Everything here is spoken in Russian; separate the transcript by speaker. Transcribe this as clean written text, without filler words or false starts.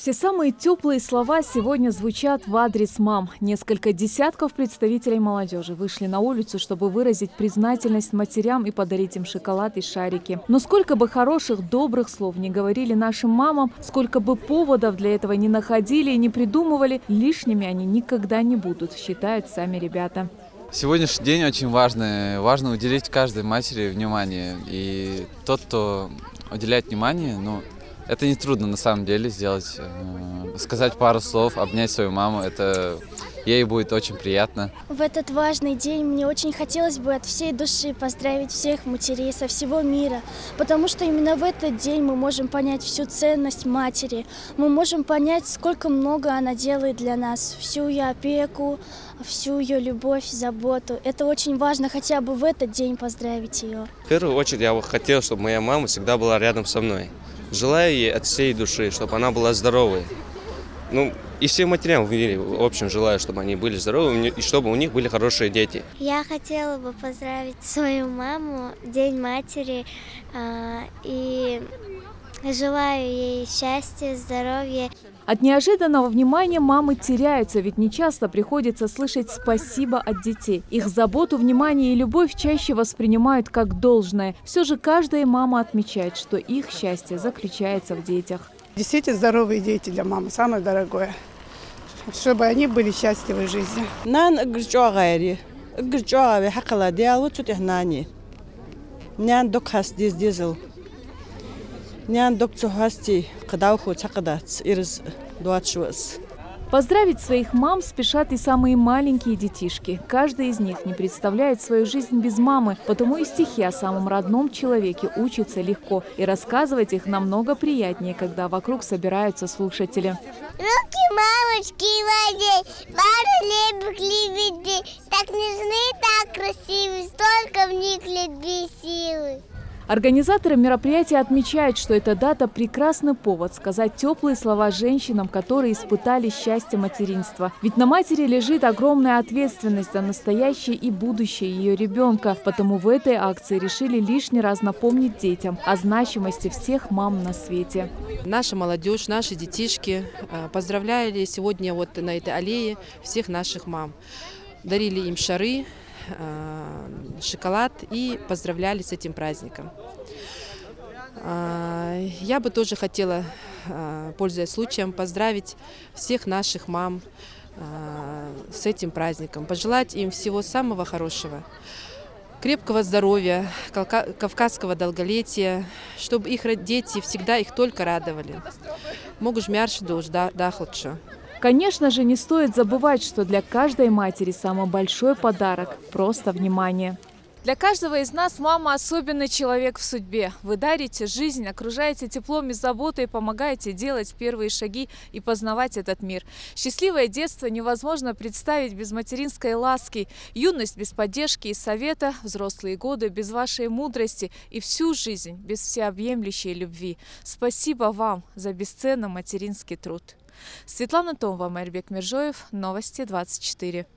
Speaker 1: Все самые теплые слова сегодня звучат в адрес мам. Несколько десятков представителей молодежи вышли на улицу, чтобы выразить признательность матерям и подарить им шоколад и шарики. Но сколько бы хороших, добрых слов не говорили нашим мамам, сколько бы поводов для этого не находили и не придумывали, лишними они никогда не будут, считают сами ребята.
Speaker 2: Сегодняшний день очень важный. Важно уделить каждой матери внимание. И тот, кто уделяет внимание, это не трудно на самом деле сделать. Сказать пару слов, обнять свою маму, это ей будет очень приятно.
Speaker 3: В этот важный день мне очень хотелось бы от всей души поздравить всех матерей со всего мира, потому что именно в этот день мы можем понять всю ценность матери, мы можем понять, сколько много она делает для нас, всю ее опеку, всю ее любовь, заботу. Это очень важно хотя бы в этот день поздравить ее.
Speaker 4: В первую очередь я бы хотел, чтобы моя мама всегда была рядом со мной. Желаю ей от всей души, чтобы она была здоровой. И всем матерям в мире, в общем, желаю, чтобы они были здоровы и чтобы у них были хорошие дети.
Speaker 5: Я хотела бы поздравить свою маму, День матери, и желаю ей счастья, здоровья.
Speaker 1: От неожиданного внимания мамы теряются, ведь нечасто приходится слышать спасибо от детей. Их заботу, внимание и любовь чаще воспринимают как должное. Все же каждая мама отмечает, что их счастье заключается в детях.
Speaker 6: Действительно, здоровые дети для мамы самое дорогое, чтобы они были счастливы в жизни.
Speaker 1: Поздравить своих мам спешат и самые маленькие детишки. Каждый из них не представляет свою жизнь без мамы, потому и стихи о самом родном человеке учатся легко. И рассказывать их намного приятнее, когда вокруг собираются слушатели.
Speaker 5: Руки мамочки в воде, пару лепых лебедей, так нежны, так красивы, столько в них любви силы.
Speaker 1: Организаторы мероприятия отмечают, что эта дата – прекрасный повод сказать теплые слова женщинам, которые испытали счастье материнства. Ведь на матери лежит огромная ответственность за настоящее и будущее ее ребенка. Потому в этой акции решили лишний раз напомнить детям о значимости всех мам на свете.
Speaker 7: Наша молодежь, наши детишки поздравляли сегодня на этой аллее всех наших мам. Дарили им шары, шоколад и поздравляли с этим праздником. Я бы тоже хотела, пользуясь случаем, поздравить всех наших мам с этим праздником, пожелать им всего самого хорошего, крепкого здоровья, кавказского долголетия, чтобы их дети всегда их только радовали. Могу жмярши дождь, да, хлопча.
Speaker 1: Конечно же, не стоит забывать, что для каждой матери самый большой подарок – просто внимание. Для каждого из нас мама – особенный человек в судьбе. Вы дарите жизнь, окружаете теплом и заботой, помогаете делать первые шаги и познавать этот мир. Счастливое детство невозможно представить без материнской ласки, юность без поддержки и совета, взрослые годы без вашей мудрости и всю жизнь без всеобъемлющей любви. Спасибо вам за бесценный материнский труд. Светлана Томова, Майрбек Миржоев, Новости 24.